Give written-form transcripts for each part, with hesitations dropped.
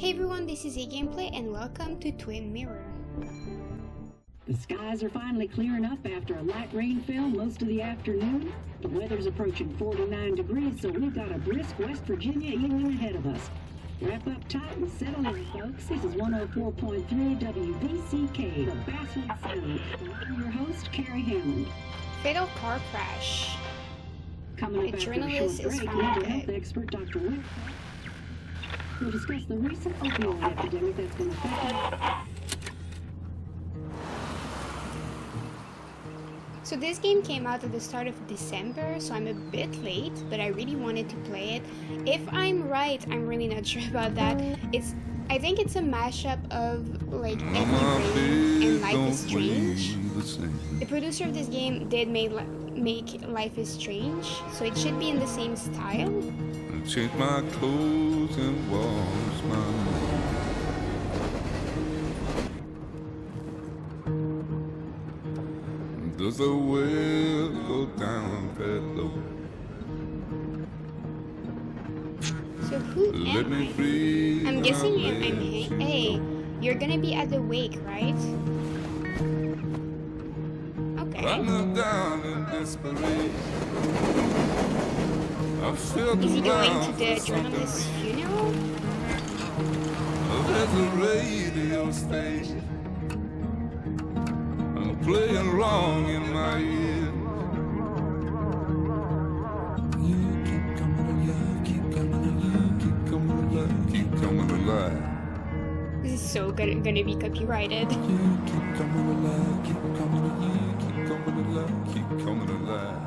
Hey everyone, this is eGameplay and welcome to Twin Mirror. The skies are finally clearing up after a light rain fell most of the afternoon. The weather's approaching 49 degrees, so we've got a brisk West Virginia evening ahead of us. Wrap up tight and settle in, folks. This is 104.3 WVCK, the Basswood Sound. I'm your host, Carrie Hammond. Fatal car crash. Coming up A after journalist a short is break, found mental health dead. expert Dr. Wick will discuss the recent opioid epidemic that's been affecting. So this game came out at the start of December, so I'm a bit late, but I really wanted to play it. If I'm right, I'm really not sure about that. I think it's a mashup of like Heavy Rain and Life is Strange. The producer of this game did make Life is Strange, so it should be in the same style. Change my clothes and wash my mind. Does the well go down that low? So who Let am me I? breathe. I'm guessing I'm Hey, you're gonna be at the wake, right? I Okay. look down in desperation. I feel Is he going to the something. journalist's funeral? There's a radio station. I'm playing wrong in my ear. You keep coming alive, keep coming alive, keep coming alive, keep coming alive. This is so gonna be copyrighted. You keep coming alive, keep coming alive, keep coming alive, keep coming alive.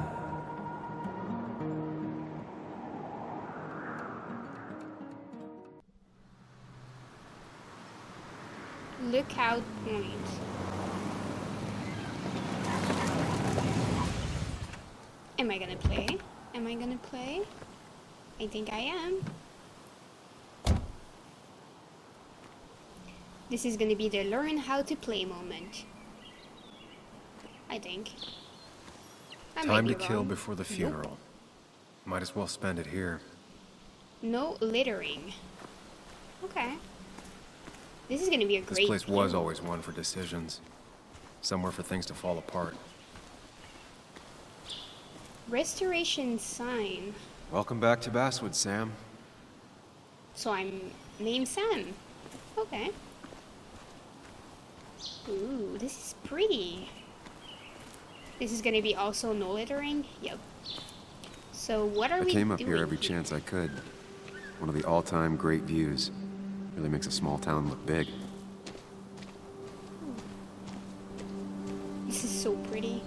Lookout Point. Am I gonna play? Am I gonna play? I think I am. This is gonna be the learn how to play moment. I think. I might Time be to kill wrong. before the Nope. funeral. Might as well spend it here. No littering. Okay. This is gonna be a This great place was game. always one for decisions. Somewhere for things to fall apart. Restoration sign. Welcome back to Basswood, Sam. So I'm named Sam. Okay. Ooh, this is pretty. This is gonna be also no littering? Yep. So what are I we came up doing here every chance I could. One of the all-time great views. Really makes a small town look big. This is so pretty.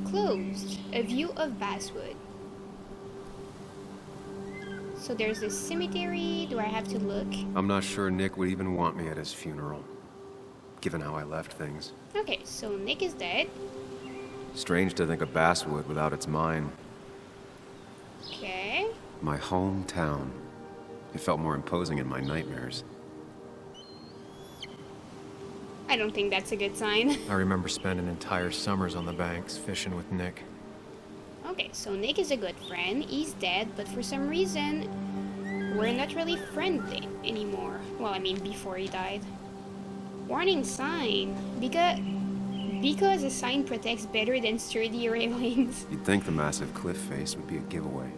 Closed. A view of Basswood. So there's this cemetery. Do I have to look? I'm not sure Nick would even want me at his funeral, given how I left things. Okay, so Nick is dead. Strange to think of Basswood without its mine. Okay. My hometown. It felt more imposing in my nightmares. I don't think that's a good sign. I remember spending entire summers on the banks fishing with Nick. Okay, so Nick is a good friend. He's dead, but for some reason, we're not really friendly anymore. Well, I mean, before he died. Warning sign. Because a sign protects better than sturdy railings. You'd think the massive cliff face would be a giveaway.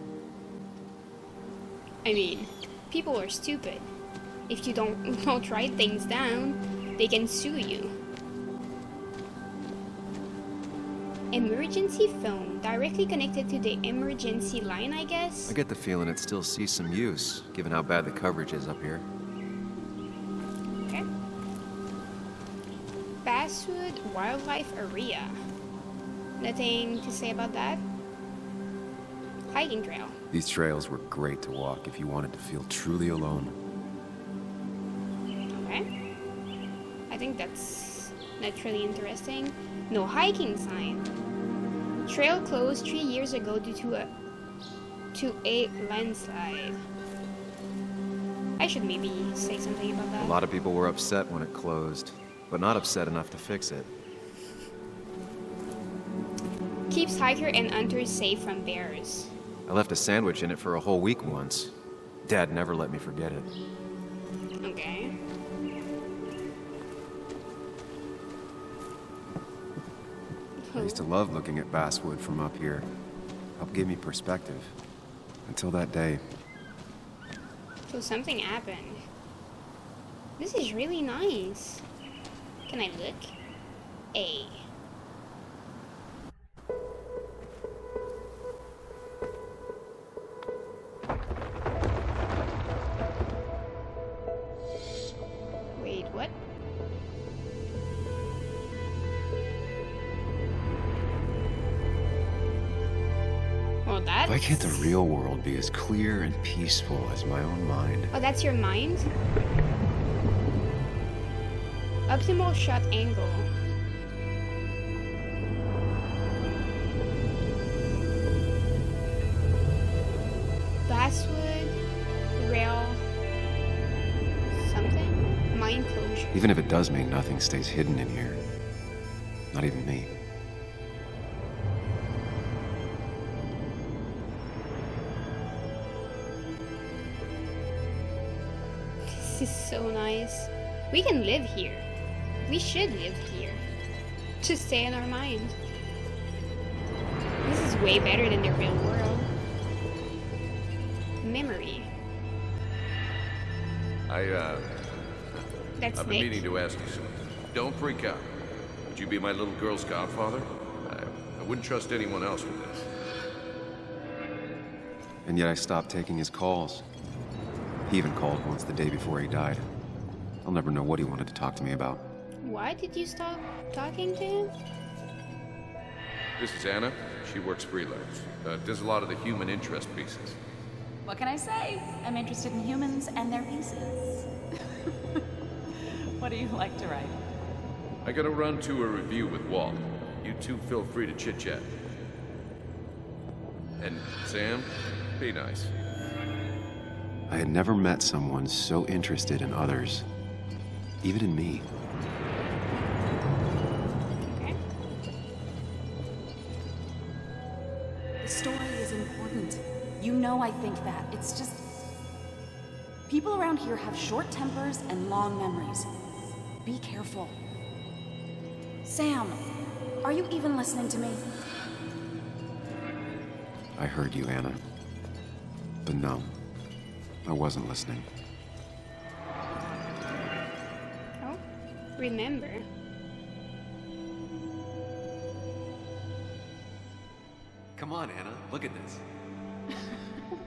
I mean, people are stupid. If you don't write things down, they can sue you. Emergency phone, directly connected to the emergency line, I guess. I get the feeling it still sees some use, given how bad the coverage is up here. Okay. Basswood Wildlife Area. Nothing to say about that. Hiking trail. These trails were great to walk if you wanted to feel truly alone. Okay. I think that's not really interesting. No hiking sign. Trail closed 3 years ago due to a landslide. I should maybe say something about A that. lot of people were upset when it closed, but not upset enough to fix it. Keeps hiker and hunters safe from bears. I left a sandwich in it for a whole week once. Dad never let me forget it. Okay. I used to love looking at Basswood from up here. Helped give me perspective. Until that day. So something happened. This is really nice. Can I look? A. Wait, what? Well, that's... Why can't the real world be as clear and peaceful as my own mind? Oh, that's your mind? Optimal shot angle. Basswood, rail, something? Mind closure. Even if it does mean nothing stays hidden in here. Not even me. This is so nice. We can live here. We should live here. Just stay in our mind. This is way better than the real world. Memory. That's I've been Nick. meaning to ask you something. Don't freak out. Would you be my little girl's godfather? I wouldn't trust anyone else with this. And yet I stopped taking his calls. He even called once the day before he died. I'll never know what he wanted to talk to me about. Why did you stop talking to him? This is Anna. She works freelance. Does a lot of the human interest pieces. What can I say? I'm interested in humans and their pieces. What do you like to write? I gotta run to a review with Walt. You two feel free to chit-chat. And Sam, be nice. I had never met someone so interested in others. Even in me. Okay. The story is important. You know I think that. It's just... people around here have short tempers and long memories. Be careful. Sam, are you even listening to me? I heard you, Anna. But no, I wasn't listening. Oh, remember. Come on, Anna, look at this.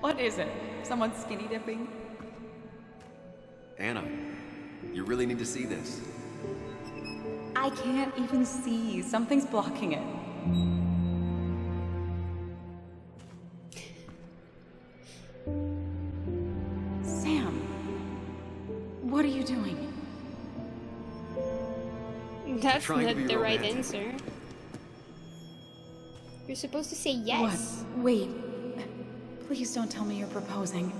What is it? Someone skinny dipping? Anna, you really need to see this. I can't even see. Something's blocking it. Sam, what are you doing? That's trying to not be the right romantic. answer. You're supposed to say yes. What? Wait. Please don't tell me you're proposing.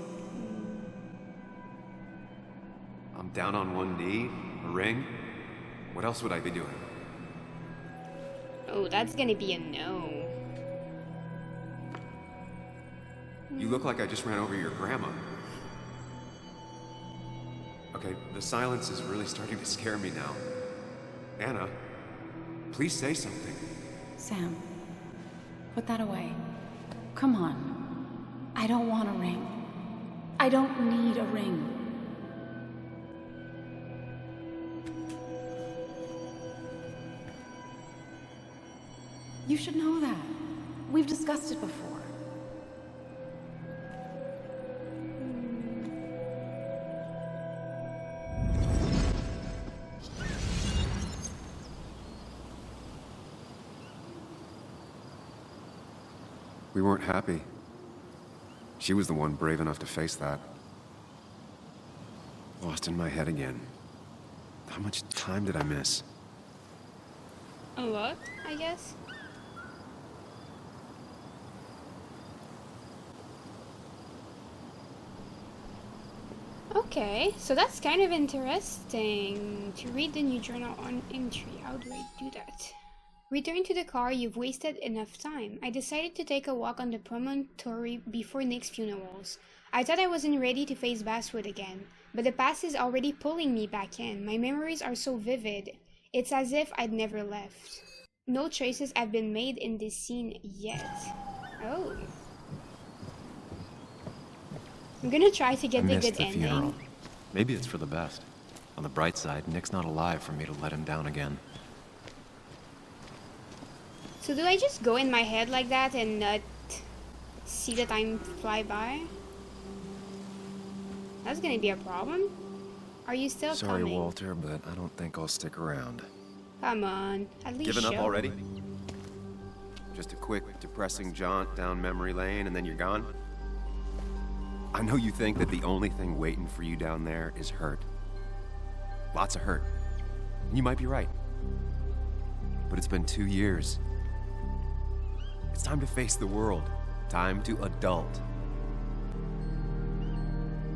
I'm down on one knee, a ring. What else would I be doing? Oh, that's gonna be a no. You look like I just ran over your grandma. Okay, the silence is really starting to scare me now. Anna, please say something. Sam, put that away. Come on. I don't want a ring. I don't need a ring. You should know that. We've discussed it before. We weren't happy. She was the one brave enough to face that. Lost in my head again. How much time did I miss? A lot, I guess. Okay, so that's kind of interesting. To read the new journal on entry. How do I do that? Return to the car, you've wasted enough time. I decided to take a walk on the promontory before Nick's funerals. I thought I wasn't ready to face Basswood again. But the past is already pulling me back in. My memories are so vivid. It's as if I'd never left. No choices have been made in this scene yet. Oh. I'm gonna try to I get the missed good the ending. funeral. Maybe it's for the best. On the bright side, Nick's not alive for me to let him down again. So do I just go in my head like that and not see the time fly by? That's gonna be a problem. Are you still Sorry, coming? Walter, but I don't think I'll stick around. Come on, at least Given up show. already? Just a quick, depressing jaunt down memory lane and then you're gone? I know you think that the only thing waiting for you down there is hurt. Lots of hurt. And you might be right. But it's been 2 years. It's time to face the world. Time to adult.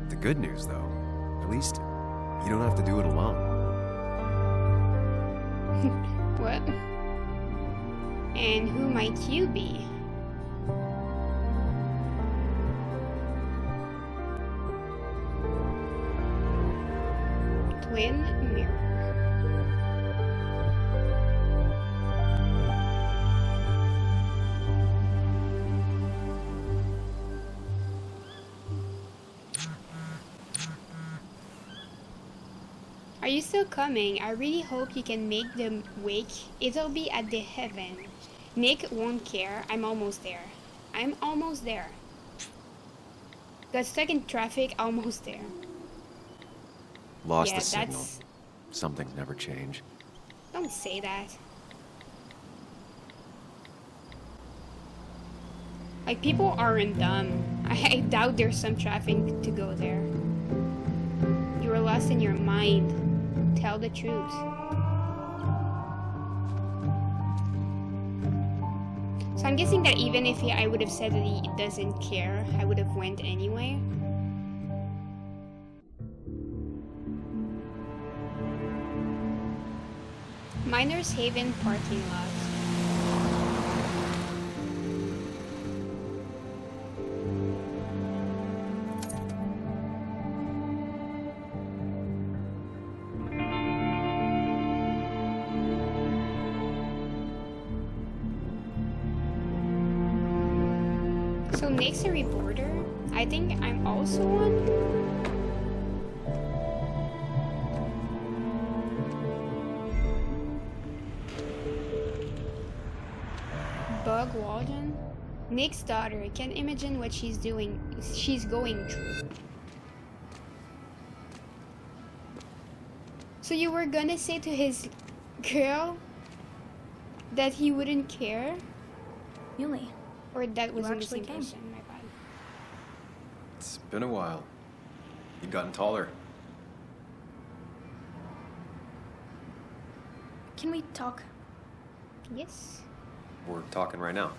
The good news, though, at least you don't have to do it alone. What? And who might you be? Twin mirror. Are you still coming? I really hope you can make the wake. It'll be at the heaven. Nick won't care. I'm almost there. I'm almost there. Got stuck in traffic, almost there. Lost Yeah, the signal. that's... Some things never change. Don't say that. Like, people aren't dumb. I doubt there's some traffic to go there. You were lost in your mind. Tell the truth. So I'm guessing that even if I would have said that he doesn't care, I would have went anyway. Miners Haven parking lot. So Nick's a reporter. I think I'm also one. Bug Walden. Nick's daughter. Can't imagine what she's doing. She's going through. So you were gonna say to his girl that he wouldn't care? Yuli, Or that was You in the actually same came. person? My bad. It's been a while. You've gotten taller. can we talk? Yes. We're talking right now.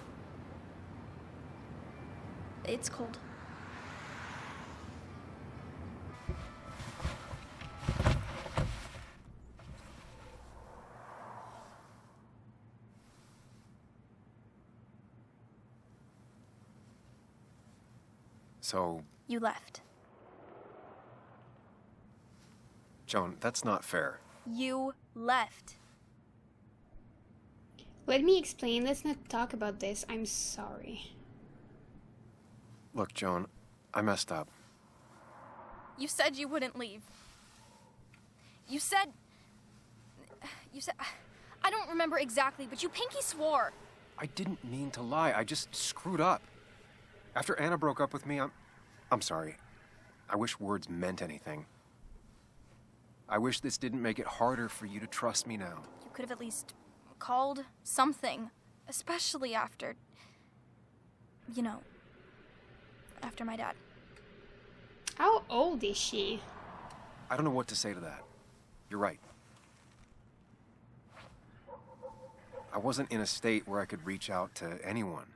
It's cold. So, You left. Joan, that's not fair. You left. Let me explain. Let's not talk about this. I'm sorry. Look, Joan, I messed up. You said you wouldn't leave. You said... I don't remember exactly, but you pinky swore. I didn't mean to lie. I just screwed up. After Anna broke up with me, I'm sorry. I wish words meant anything. I wish this didn't make it harder for you to trust me now. You could have at least called something, especially after... You know, after my dad. How old is she? I don't know what to say to that. You're right. I wasn't in a state where I could reach out to anyone.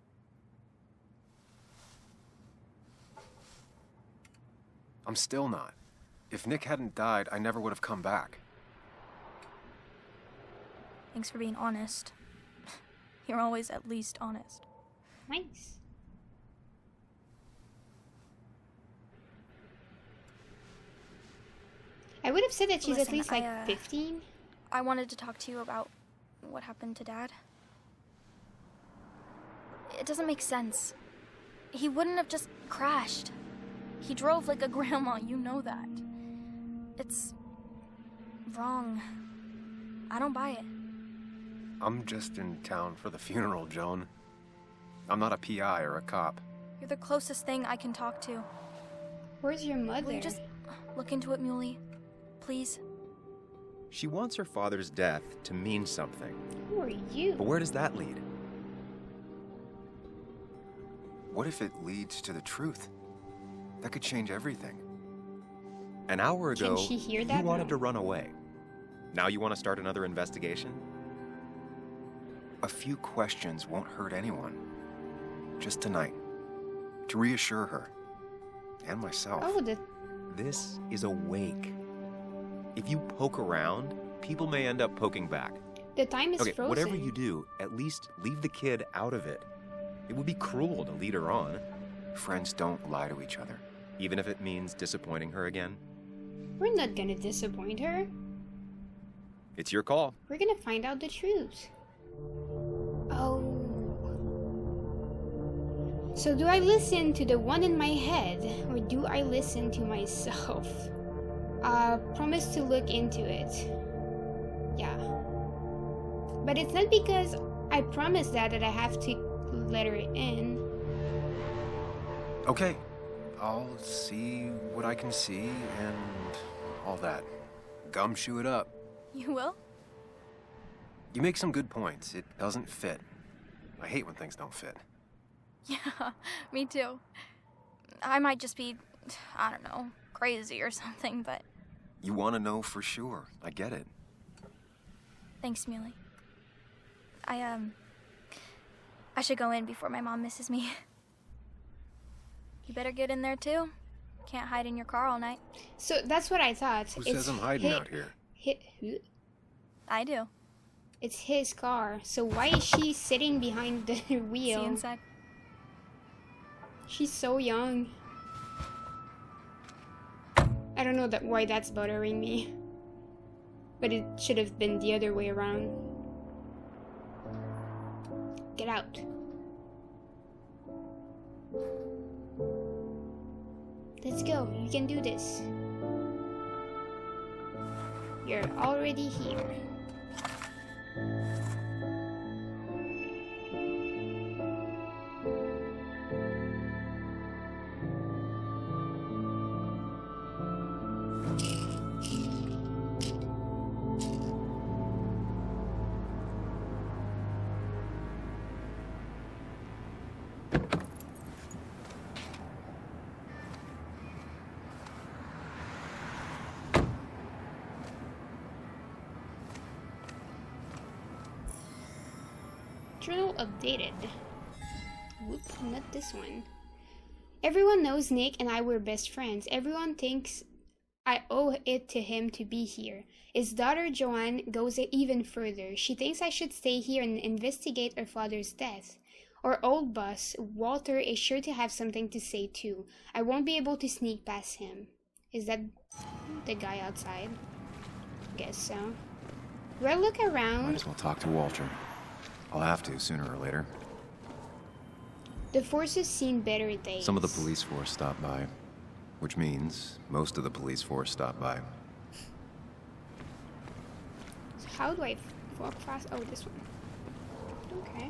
I'm still not. If Nick hadn't died, I never would have come back. Thanks for being honest. You're always at least honest. Nice. I would have said that she's at Listen, least like 15. I wanted to talk to you about what happened to Dad. It doesn't make sense. He wouldn't have just crashed. He drove like a grandma, you know that. It's wrong. I don't buy it. I'm just in town for the funeral, Joan. I'm not a PI or a cop. You're the closest thing I can talk to. Where's your mother? Will you just look into it, Muley? Please? She wants her father's death to mean something. Who are you? But where does that lead? What if it leads to the truth? That could change everything. An hour ago, Can she hear you that? wanted No. to run away. Now you want to start another investigation? A few questions won't hurt anyone. Just tonight. To reassure her. And myself. Oh, the This is a wake. If you poke around, people may end up poking back. time is Okay, frozen. whatever you do, at least leave the kid out of it. It would be cruel to lead her on. Friends don't lie to each other. Even if it means disappointing her again. We're not gonna disappoint her. It's your call. We're gonna find out the truth. Oh. So do I listen to the one in my head, or do I listen to myself? Promise to look into it. Yeah. But it's not because I promised that I have to let her in. Okay. I'll see what I can see and all that. Gumshoe it up. You will? You make some good points. It doesn't fit. I hate when things don't fit. Yeah, me too. I might just be, I don't know, crazy or something, but You want to know for sure. I get it. thanks, Muley. I should go in before my mom misses me. You better get in there too. Can't hide in your car all night. So that's what I thought. Who says I'm hiding out here? I do. It's his car. So why is she sitting behind the See wheel? inside. She's so young. I don't know why that's bothering me. But it should have been the other way around. Get out. Let's go. You can do this. You're already here. Journal updated. Whoop, not this one. Everyone knows Nick and I were best friends. Everyone thinks I owe it to him to be here. His daughter Joanne goes even further. She thinks I should stay here and investigate her father's death. Our old boss, Walter, is sure to have something to say too. I won't be able to sneak past him. Is that the guy outside? Guess so. Do I look around? Might as well talk to Walter. I'll have to sooner or later. The force has seen better days. Some of the police force stopped by, which means most of the police force stopped by. So how do I walk fast? Oh, this one. Okay.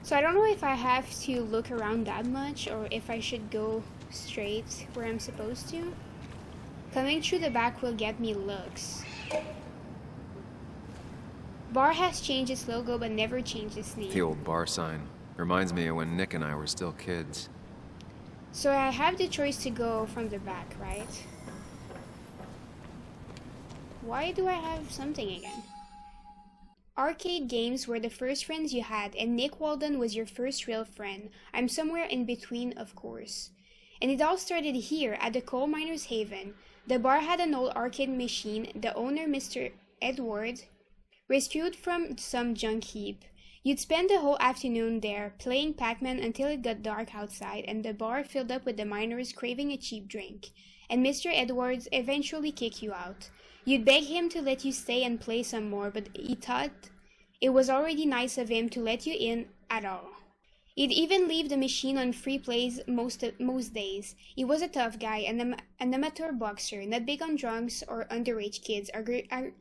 So I don't know if I have to look around that much or if I should go straight where I'm supposed to. Coming through the back will get me looks. Bar has changed its logo but never changed its name. The old bar sign. Reminds me of when Nick and I were still kids. So I have the choice to go from the back, right? Why do I have something again? Arcade games were the first friends you had, and Nick Walden was your first real friend. I'm somewhere in between, of course. And it all started here, at the Coal Miners' Haven. The bar had an old arcade machine. The owner, Mr. Edward, rescued from some junk heap. You'd spend the whole afternoon there, playing Pac-Man until it got dark outside, and the bar filled up with the miners craving a cheap drink. and Mr. Edwards eventually kicked you out. You'd beg him to let you stay and play some more, but he thought it was already nice of him to let you in at all. He'd even leave the machine on free plays most days. He was a tough guy, an amateur boxer, not big on drugs or underage kids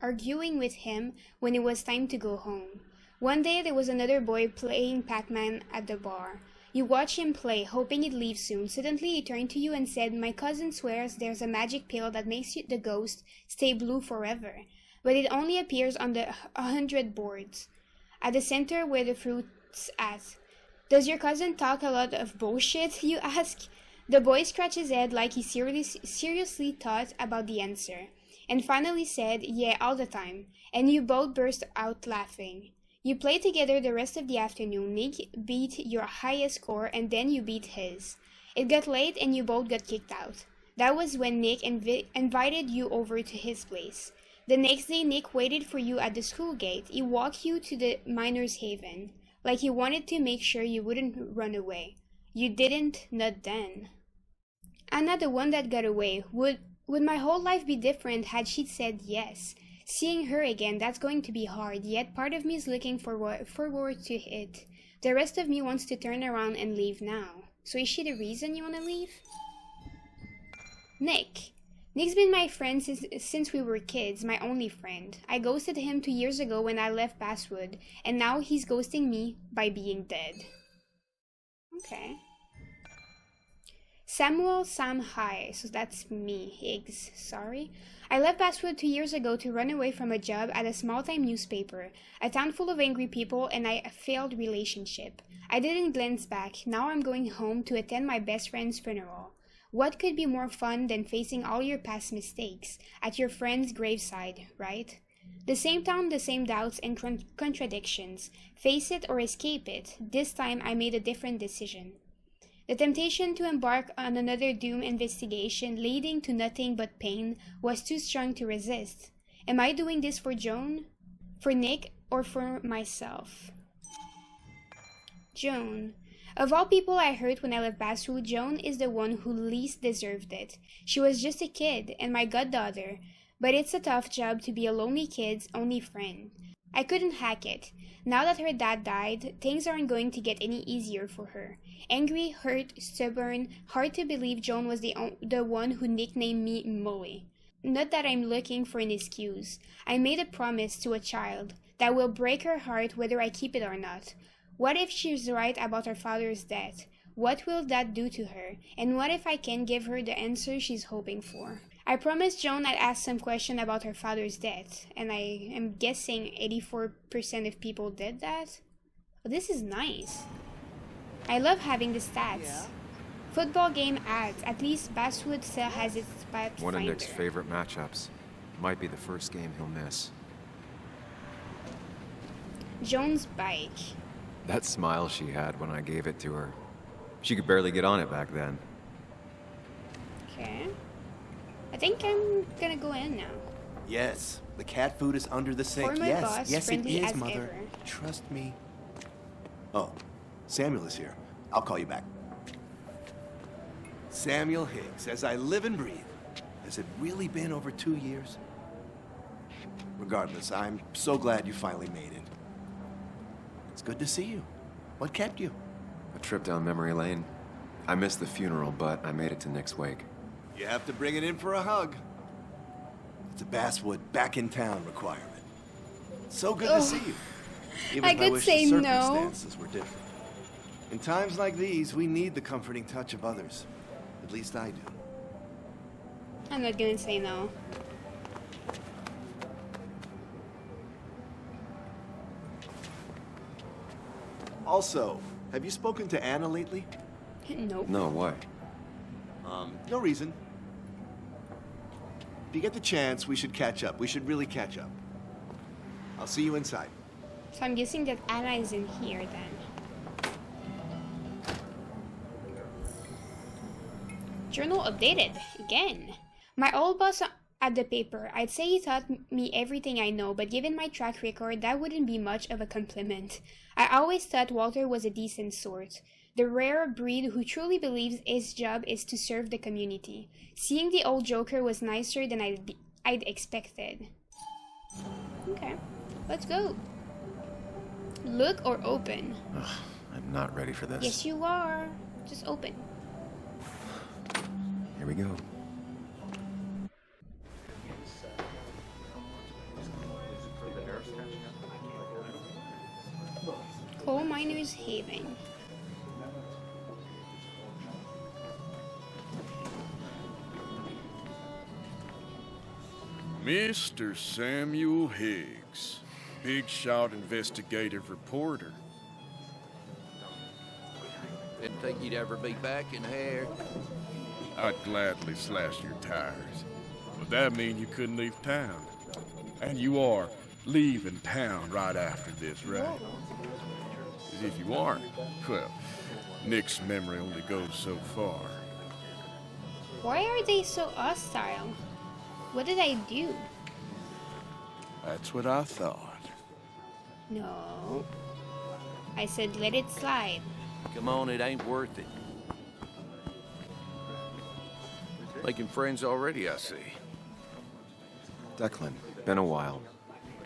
arguing with him when it was time to go home. One day there was another boy playing Pac-Man at the bar. You watch him play, hoping he'd leave soon. Suddenly he turned to you and said, "My cousin swears there's a magic pill that makes the ghost stay blue forever, but it only appears on the 100 boards, at the center where the fruit's at." "Does your cousin talk a lot of bullshit?" you ask. The boy scratched his head like he seriously thought about the answer, and finally said, "Yeah, all the time," and you both burst out laughing. You played together the rest of the afternoon. Nick beat your highest score, and then you beat his. It got late, and you both got kicked out. That was when Nick invited you over to his place. The next day, Nick waited for you at the school gate. He walked you to the Miner's Haven, like he wanted to make sure you wouldn't run away. You didn't, not then. I'm not the one that got away. Would my whole life be different had she said yes? Seeing her again, that's going to be hard, yet part of me is looking forward to it. The rest of me wants to turn around and leave now. So is she the reason you want to leave? Nick. Nick's been my friend since we were kids, my only friend. I ghosted him 2 years ago when I left Basswood, and now he's ghosting me by being dead. Okay. Samuel Sam High, so that's me, Higgs, sorry. I left Basswood 2 years ago to run away from a job at a small-time newspaper, a town full of angry people, and a failed relationship. I didn't glance back. Now I'm going home to attend my best friend's funeral. What could be more fun than facing all your past mistakes at your friend's graveside, right? The same town, the same doubts and contradictions. Face it or escape it. This time I made a different decision. The temptation to embark on another doom investigation leading to nothing but pain was too strong to resist. Am I doing this for Joan? For Nick? Or for myself? Joan. Of all people I hurt when I left Basswood, Joan is the one who least deserved it. She was just a kid, and my goddaughter, but it's a tough job to be a lonely kid's only friend. I couldn't hack it. Now that her dad died, things aren't going to get any easier for her. Angry, hurt, stubborn, hard to believe Joan was the one who nicknamed me Molly. Not that I'm looking for an excuse. I made a promise to a child that will break her heart whether I keep it or not. What if she's right about her father's death? What will that do to her? And what if I can give her the answer she's hoping for? I promised Joan I'd ask some question about her father's death, and I am guessing 84% of people did that. Oh, this is nice. I love having the stats. Yeah. Football game ads. At least Basswood still has its pathfinder. One of Nick's favorite matchups. Might be the first game he'll miss. Joan's bike. That smile she had when I gave it to her. She could barely get on it back then. Okay. I think I'm gonna go in now. Yes, the cat food is under the sink. For my boss, yes, it friendly is, as Mother. ever. Trust me. Oh, Samuel is here. I'll call you back. Samuel Higgs, as I live and breathe. Has it really been over 2 years? Regardless, I'm so glad you finally made it. It's good to see you. What kept you? A trip down memory lane. I missed the funeral, but I made it to Nick's wake. You have to bring it in for a hug. It's a Basswood back in town requirement. So good to see you. Even I if could wish say the no. circumstances were different. In times like these, we need the comforting touch of others. At least I do. I'm not gonna say no. Also, have you spoken to Anna lately? Nope. No, why? No reason. If you get the chance, we should catch up. We should really catch up. I'll see you inside. So I'm guessing that Anna is in here then. Journal updated. Again. My old boss at the paper, I'd say he taught me everything I know, but given my track record, that wouldn't be much of a compliment. I always thought Walter was a decent sort. The rare breed who truly believes his job is to serve the community. Seeing the old Joker was nicer than I'd expected. Okay, let's go. Look or open? Ugh, I'm not ready for this. Yes, you are. Just open. Here we go. Coal Miners Haven. Mr. Samuel Higgs, big shot investigative reporter. Didn't think you'd ever be back in here. I'd gladly slash your tires. But that mean you couldn't leave town. And you are leaving town right after this, right? As if you aren't, well, Nick's memory only goes so far. Why are they so hostile? What did I do? That's what I thought. No. I said let it slide. Come on, it ain't worth it. Making friends already, I see. Declan, been a while.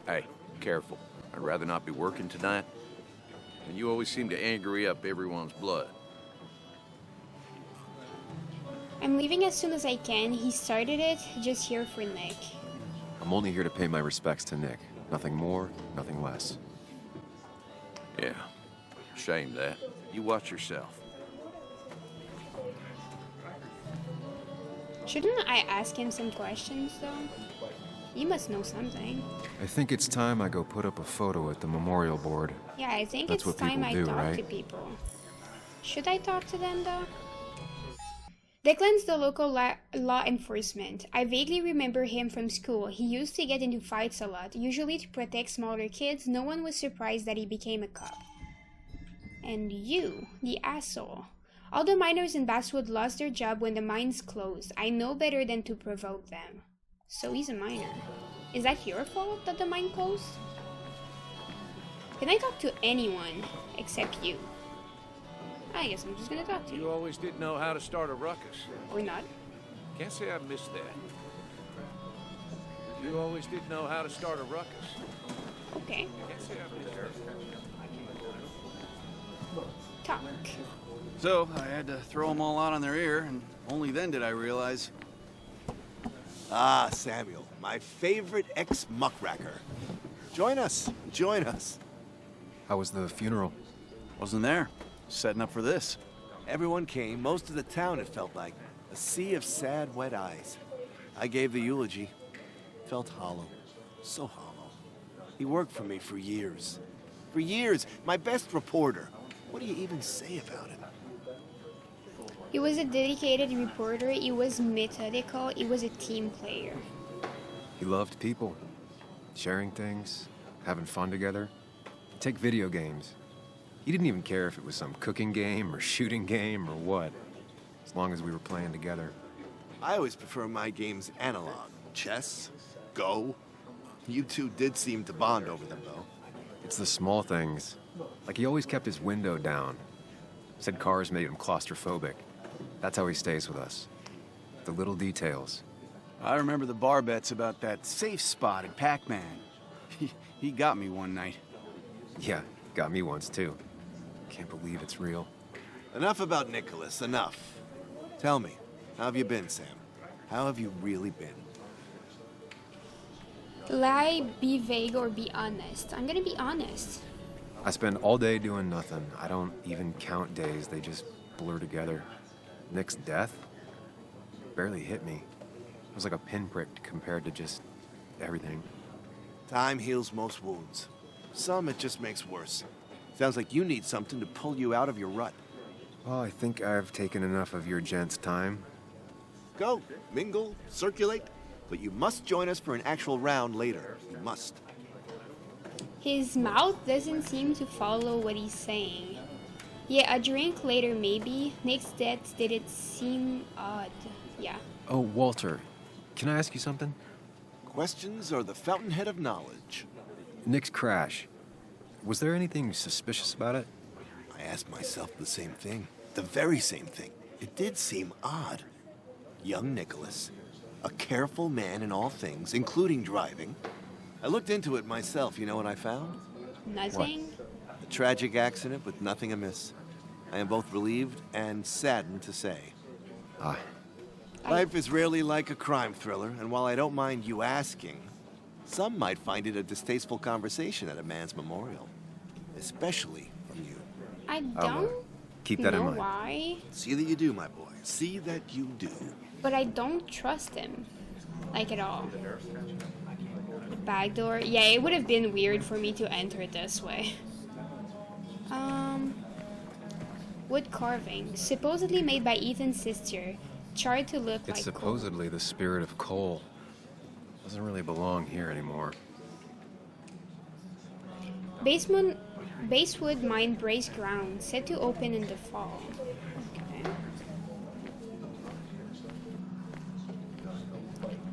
Hey, careful. I'd rather not be working tonight. And you always seem to angry up everyone's blood. I'm leaving as soon as I can. He started it, just here for Nick. I'm only here to pay my respects to Nick. Nothing more, nothing less. Yeah, shame that. You watch yourself. Shouldn't I ask him some questions, though? He must know something. I think it's time I go put up a photo at the memorial board. Yeah, I think That's it's what time I people do, talk right? to people. Should I talk to them, though? Declan's the local law enforcement. I vaguely remember him from school. He used to get into fights a lot, usually to protect smaller kids. No one was surprised that he became a cop. And you, the asshole. All the miners in Basswood lost their job when the mines closed. I know better than to provoke them. So he's a miner. Is that your fault that the mine closed? Can I talk to anyone except you? I guess I'm just gonna talk to you. You always did know how to start a ruckus. Or not. Can't say I missed that. You always did know how to start a ruckus. Okay. Can't say I missed that. Talk. So, I had to throw them all out on their ear, and only then did I realize... Ah, Samuel, my favorite ex-muckracker. Join us, join us. How was the funeral? Wasn't there. Setting up for this. Everyone came, most of the town, it felt like. A sea of sad, wet eyes. I gave the eulogy. Felt hollow. So hollow. He worked for me for years. For years, my best reporter. What do you even say about him? He was a dedicated reporter, he was methodical, he was a team player. He loved people, sharing things, having fun together. Take video games. He didn't even care if it was some cooking game or shooting game or what, as long as we were playing together. I always prefer my games analog. Chess, Go. You two did seem to bond over them, though. It's the small things. Like he always kept his window down. Said cars made him claustrophobic. That's how he stays with us. The little details. I remember the bar bets about that safe spot at Pac-Man. He got me one night. Yeah, got me once too. Can't believe it's real. Enough about Nicholas, enough. Tell me, how have you been, Sam? How have you really been? Lie, be vague, or be honest. I'm gonna be honest. I spend all day doing nothing. I don't even count days. They just blur together. Nick's death barely hit me. It was like a pinprick compared to just everything. Time heals most wounds. Some it just makes worse. Sounds like you need something to pull you out of your rut. Well, I think I've taken enough of your gents' time. Go, mingle, circulate, but you must join us for an actual round later. You must. His mouth doesn't seem to follow what he's saying. Yeah, a drink later maybe. Nick's death did it seem odd. Yeah. Oh, Walter, can I ask you something? Questions are the fountainhead of knowledge. Nick's crash. Was there anything suspicious about it? I asked myself the same thing. The very same thing. It did seem odd. Young Nicholas, a careful man in all things, including driving. I looked into it myself. You know what I found? Nothing? A tragic accident with nothing amiss. I am both relieved and saddened to say. Life is rarely like a crime thriller, and while I don't mind you asking, some might find it a distasteful conversation at a man's memorial. Especially from you. I don't keep that in know mind. why, See that you do, my boy. See that you do. but I don't trust him. Like at all. The back door. Yeah, it would have been weird for me to enter this way. Wood carving. Supposedly made by Ethan's sister. Charred to look It's like supposedly the spirit of coal. Doesn't really belong here anymore. coal. Basewood mine breaks ground. Set to open in the fall. Okay.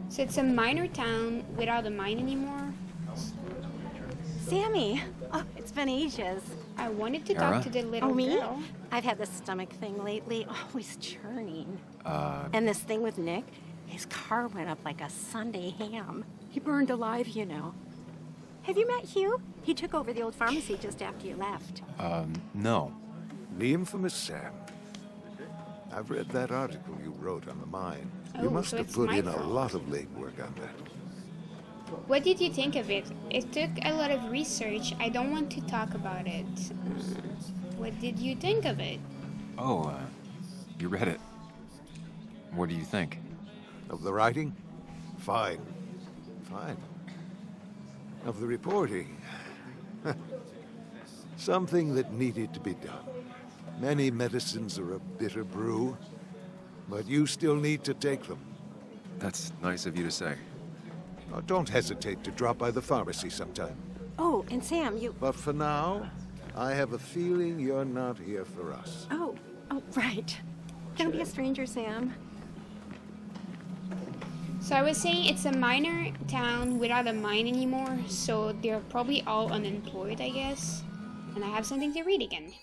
So it's a minor town without a mine anymore. Sammy! Oh, it's been ages. I wanted to Kara? talk to the little Me? girl. I've had this stomach thing lately, always churning. And this thing with Nick, his car went up like a Sunday ham. He burned alive, you know. Have you met Hugh? He took over the old pharmacy just after you left. No. The infamous Sam. I've read that article you wrote on the mine. You Oh, must so have it's put my in a fault. lot of legwork on that. What did you think of it? It took a lot of research. I don't want to talk about it. What did you think of it? Oh, you read it. What do you think? Of the writing? Fine. Fine. Of the reporting? Something that needed to be done. Many medicines are a bitter brew, but you still need to take them. That's nice of you to say. Now, don't hesitate to drop by the pharmacy sometime. Oh, and Sam, you... But for now, I have a feeling you're not here for us. Oh, right. Don't be a stranger, Sam. So I was saying it's a minor town without a mine anymore, so they're probably all unemployed, I guess. And I have something to read again.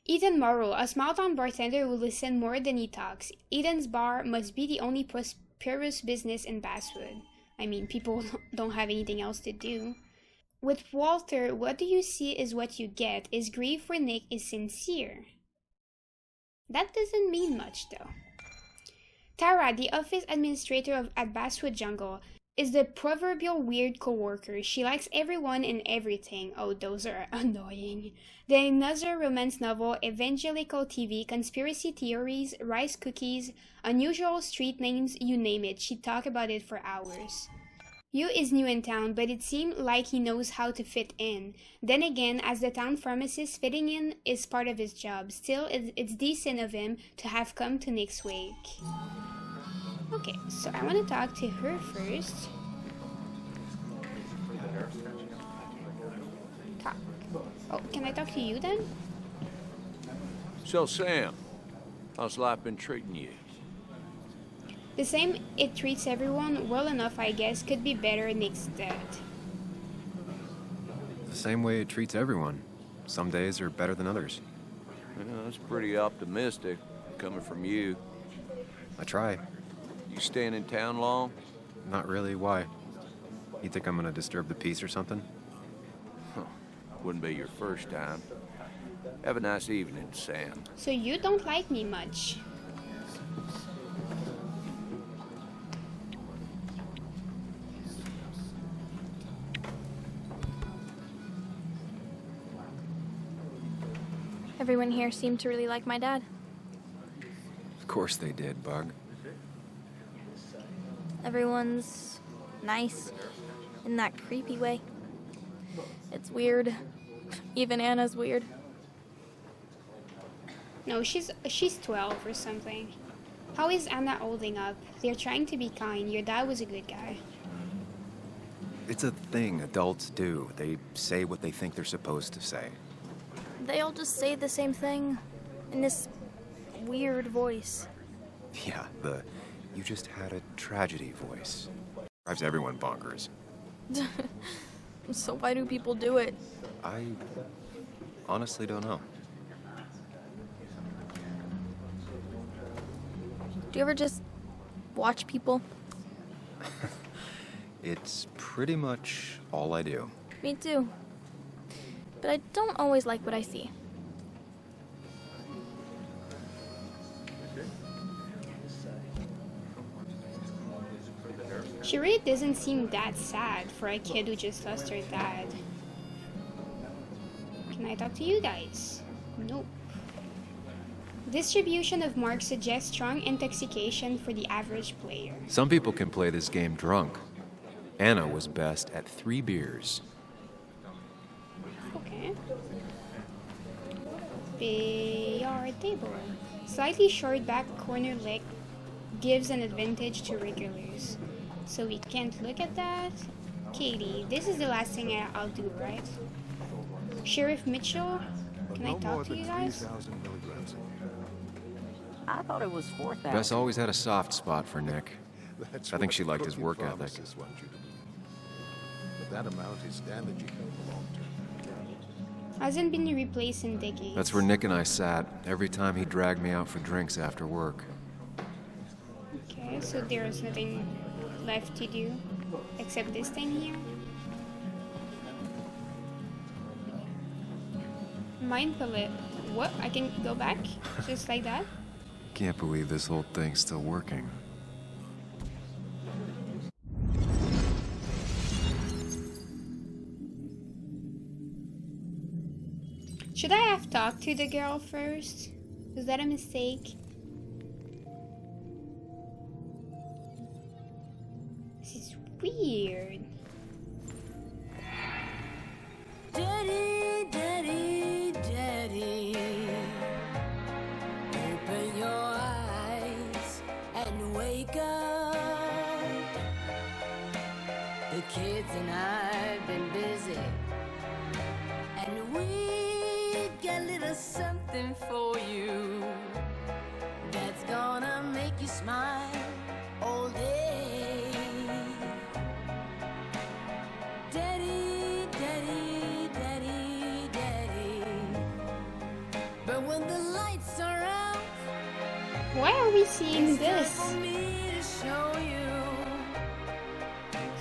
Ethan Morrow, a small-town bartender who listens more than he talks. Ethan's bar must be the only prosperous business in Basswood. I mean, people don't have anything else to do. With Walter, what do you see is what you get. His grief for Nick is sincere. That doesn't mean much, though. Tara, the office administrator at Basswood Jungle, is the proverbial weird coworker. She likes everyone and everything. Oh, those are annoying. The another romance novel, evangelical TV, conspiracy theories, rice cookies, unusual street names, you name it. She talked about it for hours. Yu is new in town, but it seemed like he knows how to fit in. Then again, as the town pharmacist, fitting in is part of his job. Still, it's decent of him to have come to Nick's wake. Okay, so I want to talk to her first. Talk. Oh, can I talk to you then? So, Sam, how's life been treating you? The same it treats everyone well enough, I guess. Could be better Nick's dead. The same way it treats everyone. Some days are better than others. That's pretty optimistic, coming from you. I try. You staying in town long? Not really. Why? You think I'm gonna disturb the peace or something? Wouldn't be your first time. Have a nice evening, Sam. So you don't like me much. Everyone here seemed to really like my dad. Of course they did, Bug. Everyone's nice in that creepy way. It's weird. Even Anna's weird. No, she's 12 or something. How is Anna holding up? They're trying to be kind. Your dad was a good guy. It's a thing adults do. They say what they think they're supposed to say. They all just say the same thing in this weird voice. Yeah, you just had a tragedy voice. Drives everyone bonkers. So why do people do it? I honestly don't know. Do you ever just watch people? It's pretty much all I do. Me too. But I don't always like what I see. She really doesn't seem that sad for a kid who just lost her dad. Can I talk to you guys? Nope. Distribution of marks suggests strong intoxication for the average player. Some people can play this game drunk. Anna was best at 3 beers. Okay. Billiard table. Slightly short back corner leg gives an advantage to regulars. So we can't look at that. Katie, this is the last thing I'll do, right? Sheriff Mitchell, can I talk to you guys? I thought it was 4,000. Bess always had a soft spot for Nick. That's I think what she liked his cooking work ethic. pharmacists want you to do. But that amount is damaging in the long term. Hasn't been replaced in decades. That's where Nick and I sat every time he dragged me out for drinks after work. Okay, so there's nothing left to do except this thing here. Mind palette. What? I can go back? Just like that? Can't believe this whole thing's still working. Should I have talked to the girl first? Was that a mistake? This is weird. Daddy, daddy, daddy, open your eyes and wake up. The kids and I've been busy, and we got a little something for you that's gonna make you smile all day. Daddy, daddy, daddy, daddy. But when the lights are out, Why are we seeing it's time this? for me to show you.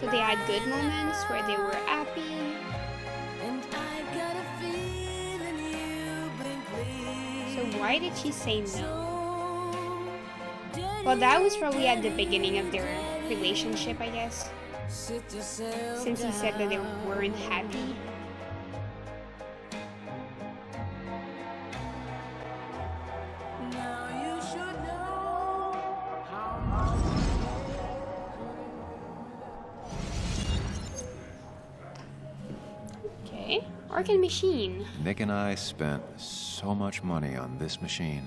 So they had good moments where they were happy. And I got a feeling you've been So why did she say no? So, Well, that was probably at the beginning of their relationship, I guess. sit yourself Since he said that they down. weren't happy. Now you should know how Okay. Arcade machine. Nick and I spent so much money on this machine.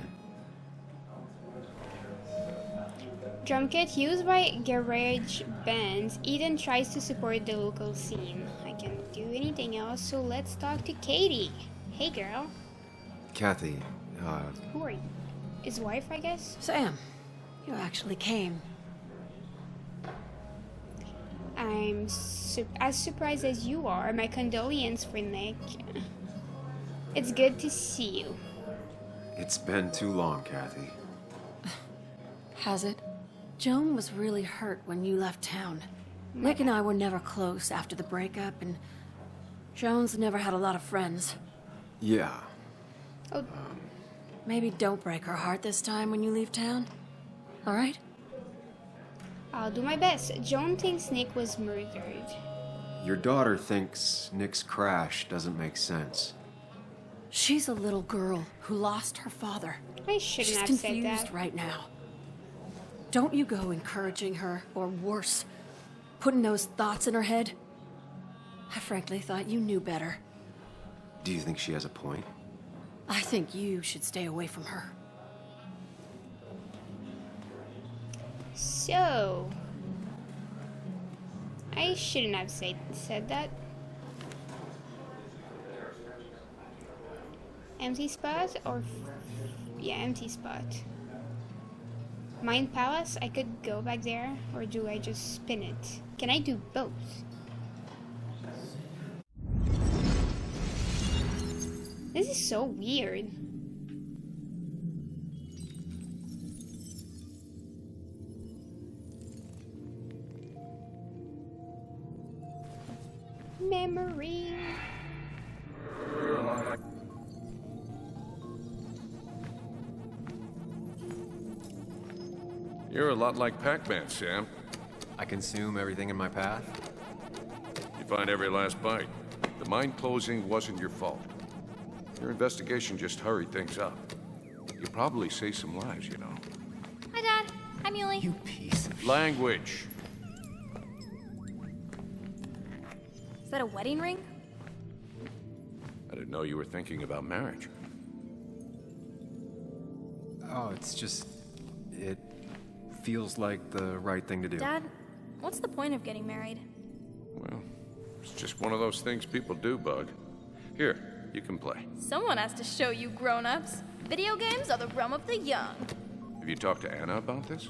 Drum kit used by garage bands. Eden tries to support the local scene. I can't do anything else, so let's talk to Katie. Hey girl. Kathy, Who are you? His wife, I guess? Sam, you actually came. I'm as surprised as you are. My condolences for Nick. It's good to see you. it's been too long, Kathy. Has it? Joan was really hurt when you left town. Nick and I were never close after the breakup, and Joan's never had a lot of friends. Yeah. Oh, Maybe don't break her heart this time when you leave town. All right? I'll do my best. Joan thinks Nick was murdered. Your daughter thinks Nick's crash doesn't make sense. She's a little girl who lost her father. I shouldn't She's have said confused that. right now. Don't you go encouraging her, or worse, putting those thoughts in her head. I frankly thought you knew better. Do you think she has a point? I think you should stay away from her. So, I shouldn't have said that. Empty spot or yeah, empty spot. Mind Palace, I could go back there, or do I just spin it? Can I do both? This is so weird. Memory. You're a lot like Pac-Man, Sam. I consume everything in my path. You find every last bite. The mine closing wasn't your fault. Your investigation just hurried things up. You probably saved some lives, you know. Hi, Dad. Hi, Muley. You piece of Language. Is that a wedding ring? I didn't know you were thinking about marriage. Oh, it's just... it feels like the right thing to do. Dad, what's the point of getting married? Well, it's just one of those things people do, Bug. Here, you can play. Someone has to show you grown-ups. Video games are the realm of the young. Have you talked to Anna about this?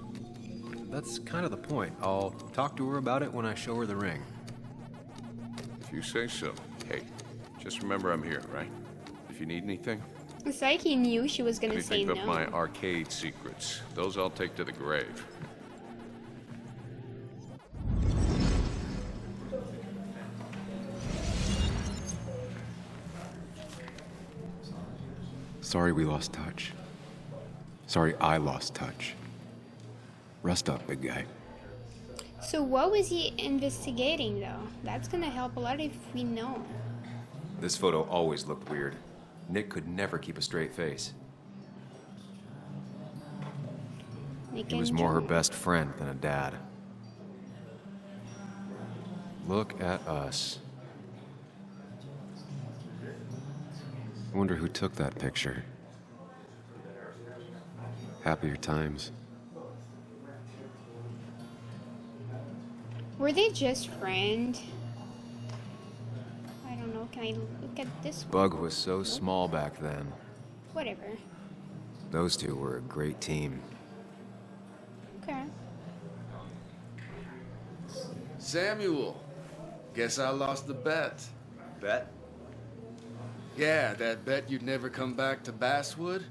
That's kind of the point. I'll talk to her about it when I show her the ring. If you say so. Hey, just remember I'm here, right? If you need anything. It's like he knew she was gonna say Anything but no. my arcade secrets. Those I'll take to the grave. Sorry we lost touch. Sorry I lost touch. Rest up, big guy. So what was he investigating though? That's gonna help a lot if we know. This photo always looked weird. Nick could never keep a straight face. Nick He was and more her John. best friend than a dad. Look at us. I wonder who took that picture. Happier times. Were they just friends? I don't know. Can I look at this one? Bug was so small back then. Whatever. Those two were a great team. Okay. Samuel, guess I lost the bet. Bet? Yeah, that bet you'd never come back to Basswood?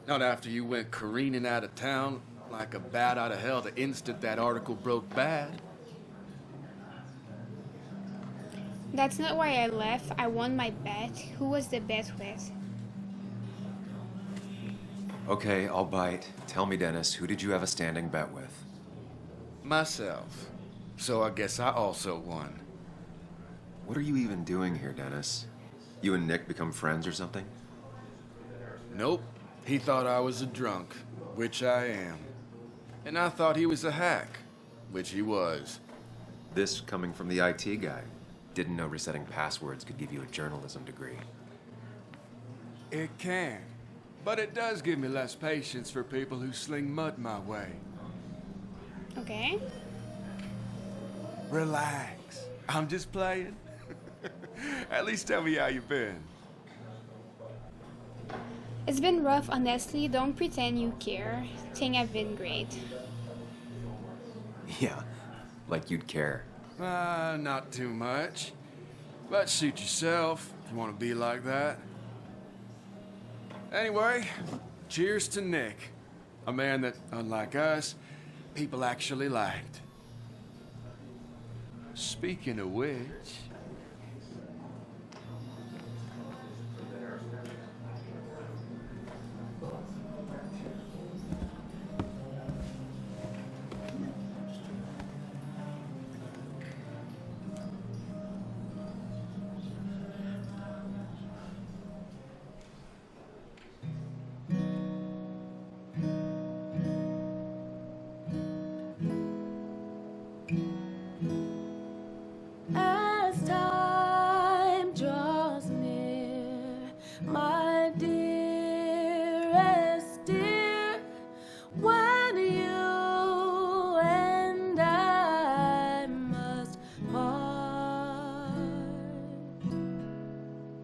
Not after you went careening out of town like a bat out of hell the instant that article broke bad. That's not why I left. I won my bet. Who was the bet with? Okay, I'll bite. Tell me, Dennis, who did you have a standing bet with? Myself. So I guess I also won. What are you even doing here, Dennis? You and Nick become friends or something? Nope. He thought I was a drunk, which I am. And I thought he was a hack, which he was. This coming from the IT guy. Didn't know resetting passwords could give you a journalism degree. It can. But it does give me less patience for people who sling mud my way. Okay. Relax. I'm just playing. At least tell me how you been. It's been rough, honestly. Don't pretend you care. Think I've been great. Yeah, like you'd care. Not too much. But suit yourself if you want to be like that. Anyway, cheers to Nick. A man that, unlike us, people actually liked. Speaking of which... As time draws near, my dearest dear, when you and I must part,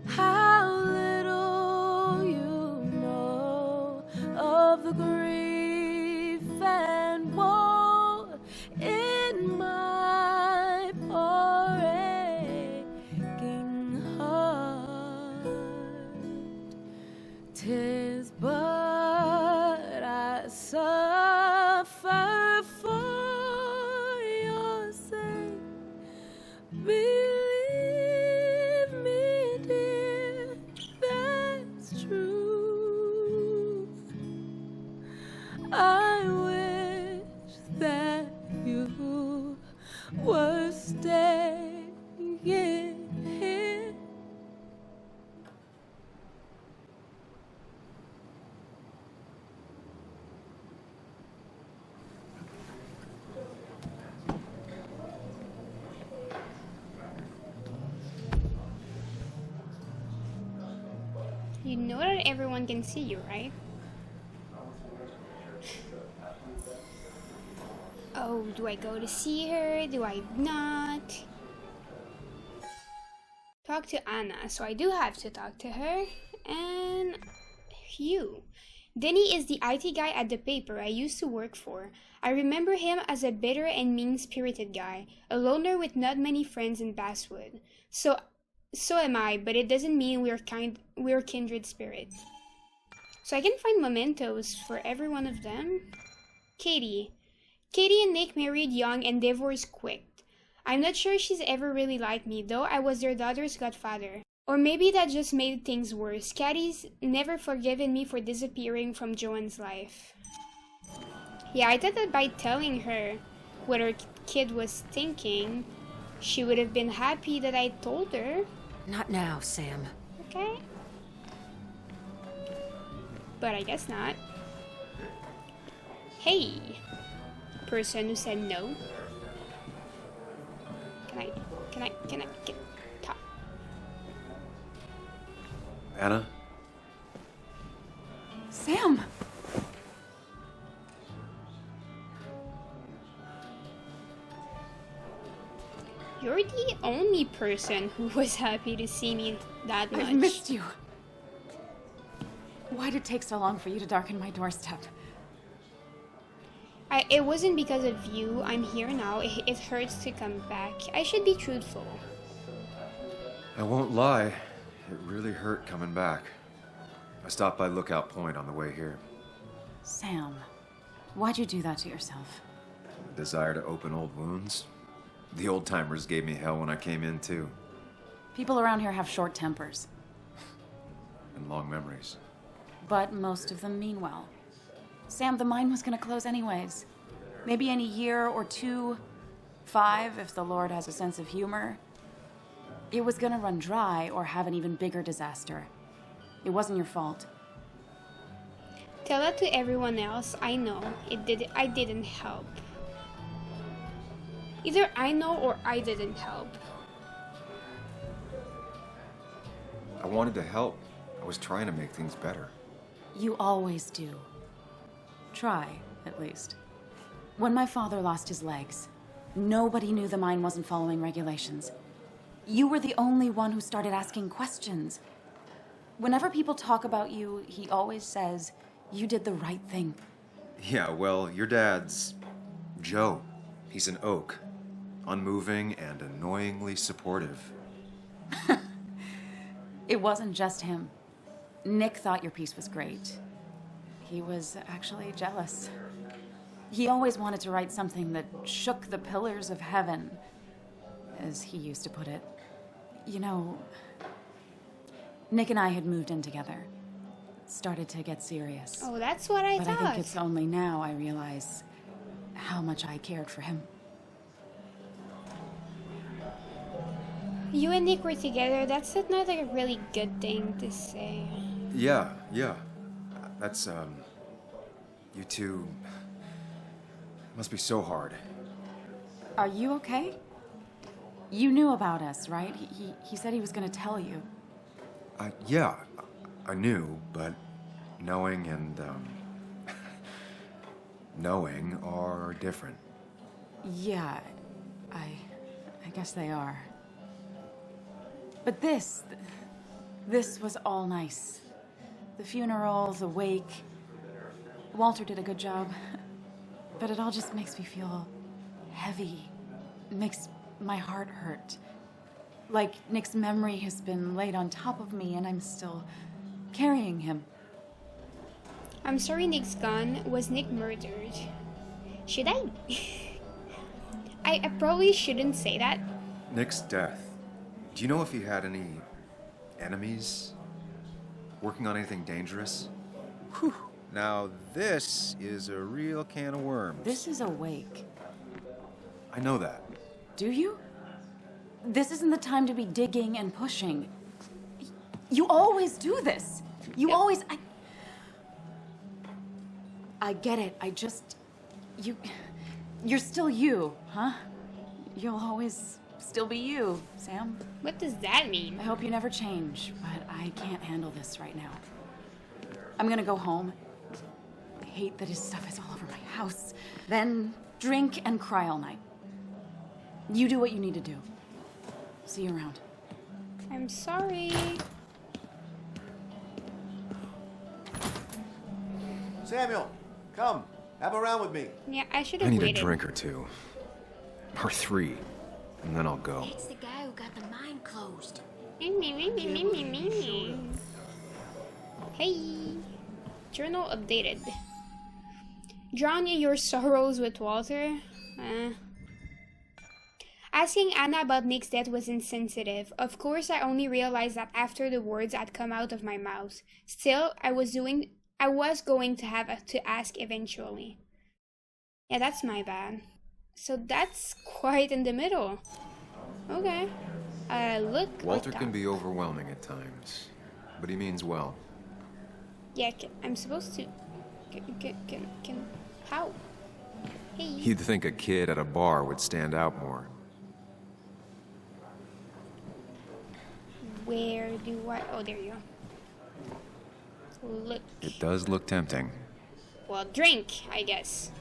how little you know of the grief and woe in my was staying here. You know that everyone can see you, right? Oh, do I go to see her? Do I not? Talk to Anna, so I do have to talk to her. And Hugh. Denny is the IT guy at the paper I used to work for. I remember him as a bitter and mean-spirited guy, a loner with not many friends in Basswood. So am I, but it doesn't mean we're kindred spirits. So I can find mementos for every one of them. Katie. Katie and Nick married young and divorced quick. I'm not sure she's ever really liked me, though I was their daughter's godfather. Or maybe that just made things worse. Katie's never forgiven me for disappearing from Joanne's life. Yeah, I thought that by telling her what her kid was thinking, she would have been happy that I told her. Not now, Sam. Okay. But I guess not. Hey, person who said no. Can I get top? Anna? Sam! You're the only person who was happy to see me that much. I've missed you. Why'd it take so long for you to darken my doorstep? It wasn't because of you. I'm here now. It hurts to come back. I should be truthful. I won't lie. It really hurt coming back. I stopped by Lookout Point on the way here. Sam, why'd you do that to yourself? A desire to open old wounds. The old-timers gave me hell when I came in, too. People around here have short tempers. And long memories. But most of them mean well. Sam, the mine was gonna close anyways. Maybe in a year or 2, 5, if the Lord has a sense of humor. It was gonna run dry or have an even bigger disaster. It wasn't your fault. Tell that to everyone else. I know. I didn't help. Either I know or I didn't help. I wanted to help. I was trying to make things better. You always do. Try, at least. When my father lost his legs, nobody knew the mine wasn't following regulations. You were the only one who started asking questions. Whenever people talk about you, he always says, you did the right thing. Yeah, well, your dad's Joe. He's an oak. Unmoving and annoyingly supportive. It wasn't just him. Nick thought your piece was great. He was actually jealous. He always wanted to write something that shook the pillars of heaven, as he used to put it. You know, Nick and I had moved in together. Started to get serious. Oh, that's what I thought. thought. But I think it's only now I realize how much I cared for him. You and Nick were together. That's not like a really good thing to say. Yeah. That's, you two must be so hard. Are you okay? You knew about us, right? He said he was gonna tell you. Yeah, I knew, but knowing and, knowing are different. Yeah, I guess they are. But this was all nice. The funeral, the wake. Walter did a good job. But it all just makes me feel heavy. It makes my heart hurt. Like Nick's memory has been laid on top of me and I'm still carrying him. I'm sorry Nick's gone. Was Nick murdered? Should I? I probably shouldn't say that. Nick's death. Do you know if he had any enemies? Working on anything dangerous? Whew. Now this is a real can of worms. This is a wake. I know that. Do you? This isn't the time to be digging and pushing. You always do this. You always... I get it. I just... You're still you, huh? You'll always still be you, Sam. What does that mean? I hope you never change, but I can't handle this right now. I'm gonna go home. I hate that his stuff is all over my house. Then drink and cry all night. You do what you need to do. See you around. I'm sorry. Samuel, come. Have a round with me. Yeah, I should I have need waited. a drink or two. Or 3. And then I'll go. It's the guy who got the mine closed. Hey. Journal updated. Drown in your sorrows with water. Asking Anna about Nick's death was insensitive. Of course, I only realized that after the words had come out of my mouth. Still, I was going to have to ask eventually. Yeah, that's my bad. So that's quite in the middle. Okay. Look. Walter can be overwhelming at times, but he means well. Yeah, I'm supposed to. Can how? Hey. You'd think a kid at a bar would stand out more. Where do I? Oh, there you go. Look. It does look tempting. Well, drink, I guess.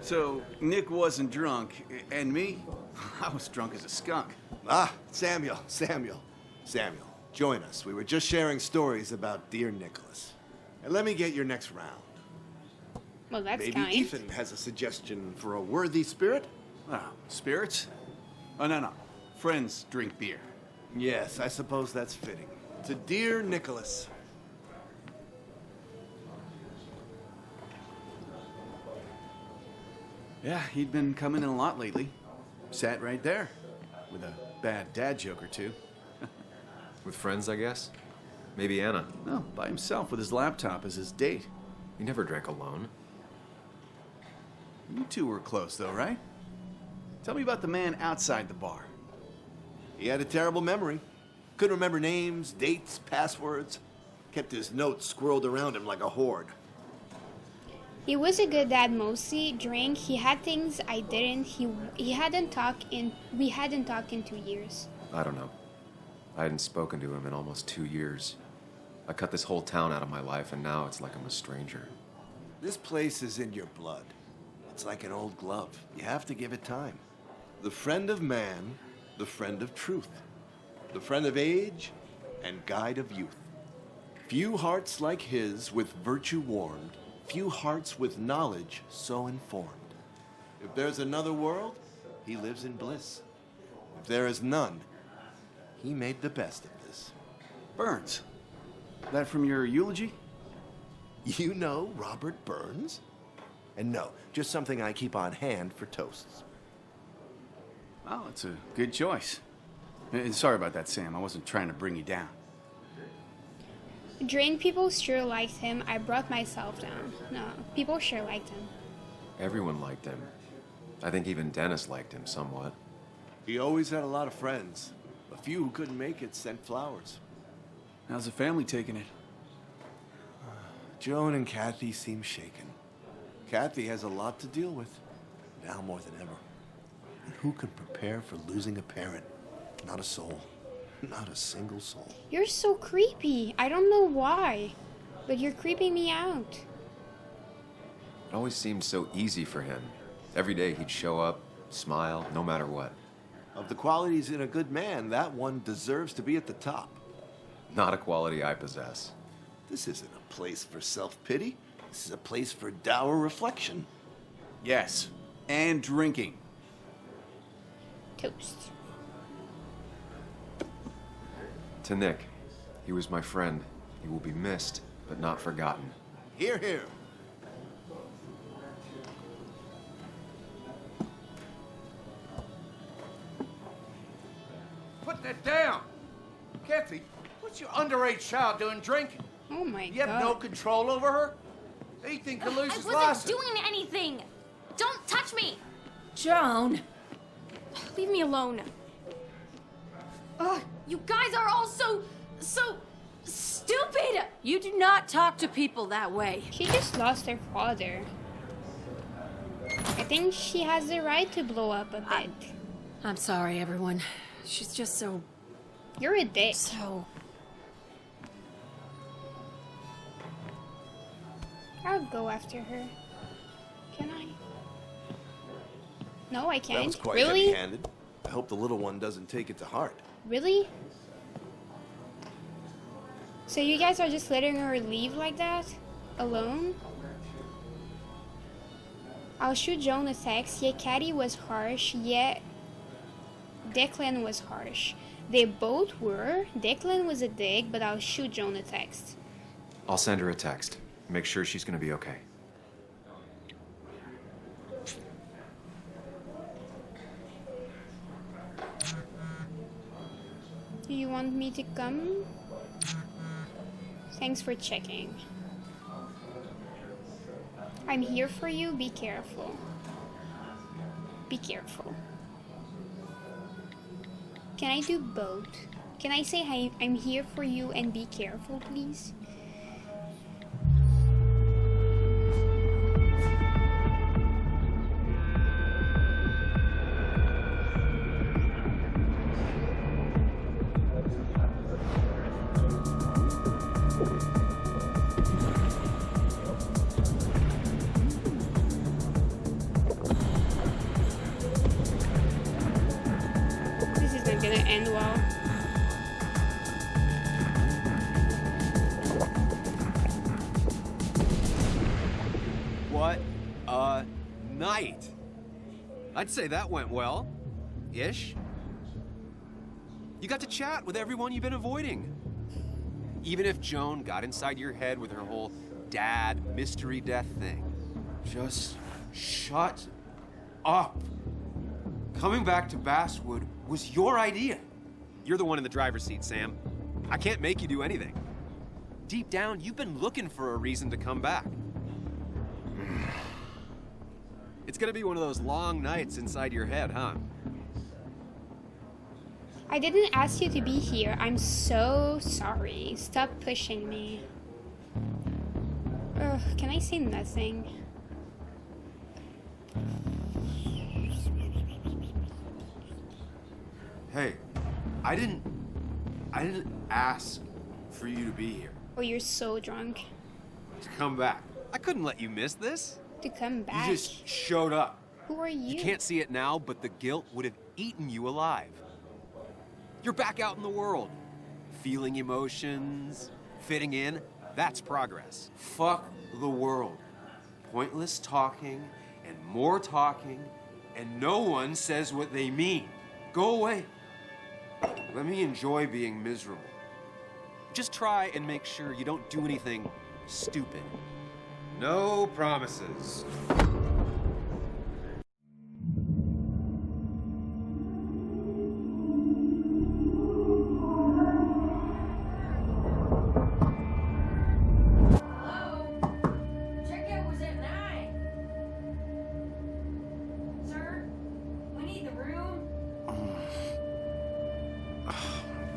So, Nick wasn't drunk, and me? I was drunk as a skunk. Ah, Samuel, join us. We were just sharing stories about dear Nicholas. And let me get your next round. Well, that's Maybe kind. Ethan has a suggestion for a worthy spirit? Oh, spirits? Oh, no. Friends drink beer. Yes, I suppose that's fitting. To dear Nicholas. Yeah, he'd been coming in a lot lately. Sat right there, with a bad dad joke or two. With friends, I guess? Maybe Anna. No, by himself with his laptop as his date. He never drank alone. You two were close, though, right? Tell me about the man outside the bar. He had a terrible memory. Couldn't remember names, dates, passwords. Kept his notes squirreled around him like a hoard. He was a good dad mostly. Drank. He had things I didn't. We hadn't talked in 2 years. I don't know. I hadn't spoken to him in almost 2 years. I cut this whole town out of my life, and now it's like I'm a stranger. This place is in your blood. It's like an old glove. You have to give it time. The friend of man, the friend of truth. The friend of age, and guide of youth. Few hearts like his with virtue warmed, few hearts with knowledge so informed. If there's another world, he lives in bliss. If there is none, he made the best of this. Burns. That from your eulogy? You know Robert Burns? And no, just something I keep on hand for toasts. Well, it's a good choice. And sorry about that, Sam. I wasn't trying to bring you down. Drain people sure liked him. I brought myself down. No, people sure liked him. Everyone liked him. I think even Dennis liked him somewhat. He always had a lot of friends. A few who couldn't make it sent flowers. How's the family taking it? Joan and Kathy seem shaken. Kathy has a lot to deal with, now more than ever. And who can prepare for losing a parent? Not a soul. Not a single soul. You're so creepy. I don't know why, but you're creeping me out. It always seemed so easy for him. Every day he'd show up, smile, no matter what. Of the qualities in a good man, that one deserves to be at the top. Not a quality I possess. This isn't a place for self-pity. This is a place for dour reflection. Yes, and drinking. Toast. To Nick, he was my friend. He will be missed, but not forgotten. Hear, hear. Put that down! Kathy, what's your underage child doing drinking? Oh my You have no control over her? Ethan can lose his I wasn't license. doing anything! Don't touch me! Joan! Leave me alone. Ugh, you guys are all so stupid! You do not talk to people that way. She just lost her father. I think she has the right to blow up a bit. I'm sorry, everyone. She's just so... You're a dick. So... I'll go after her. Can I? No, I can't. That was quite Really? heavy-handed. I hope the little one doesn't take it to heart. Really? So you guys are just letting her leave like that? Alone? I'll shoot Joan a text. Yeah, Caddy was harsh. Yeah, Declan was harsh. They both were. Declan was a dick, but I'll shoot Joan a text. I'll send her a text. Make sure she's gonna be okay. Do you want me to come? Thanks for checking. I'm here for you. Be careful. Be careful. Can I do both? Can I say hi, I'm here for you and be careful, please? This is not gonna end well. What a night! I'd say that went well. Ish. You got to chat with everyone you've been avoiding. Even if Joan got inside your head with her whole dad mystery death thing. Just shut up. Coming back to Basswood was your idea. You're the one in the driver's seat, Sam. I can't make you do anything. Deep down, you've been looking for a reason to come back. It's gonna be one of those long nights inside your head, huh? I didn't ask you to be here. I'm so sorry. Stop pushing me. Ugh, can I say nothing? Hey, I didn't ask for you to be here. Oh, you're so drunk. To come back. I couldn't let you miss this. To come back? You just showed up. Who are you? You can't see it now, but the guilt would have eaten you alive. You're back out in the world. Feeling emotions, fitting in, that's progress. Fuck the world. Pointless talking, and more talking, and no one says what they mean. Go away. Let me enjoy being miserable. Just try and make sure you don't do anything stupid. No promises. Checkout was at 9. Sir, we need the room.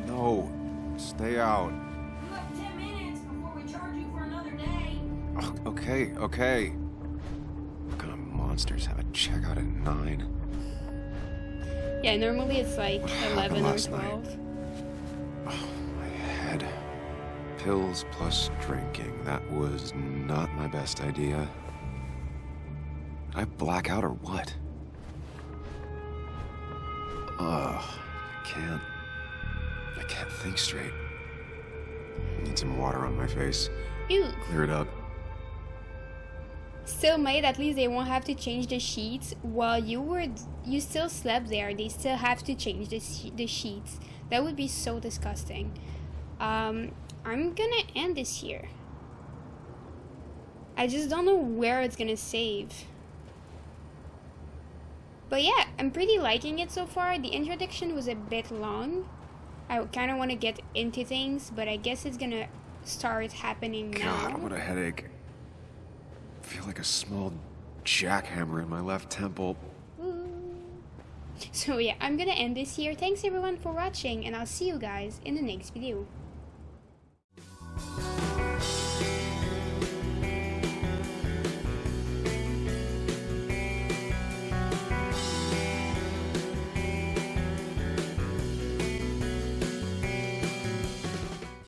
No, stay out. You have 10 minutes before we charge you for another day. Okay. What kind of monsters have a checkout at 9? Yeah, normally it's like 11 or last 12. My head. Pills plus drinking. That was not my best idea. Did I black out or what? I can't think straight. Need some water on my face. Ew. Clear it up. Still made, at least they won't have to change the sheets. While you still slept there, they still have to change the sheets. That would be so disgusting. I'm gonna end this here. I just don't know where it's gonna save. But yeah, I'm pretty liking it so far. The introduction was a bit long. I kind of want to get into things, but I guess it's gonna start happening now. God, what a headache. I feel like a small jackhammer in my left temple. So yeah, I'm gonna end this here. Thanks everyone for watching, and I'll see you guys in the next video.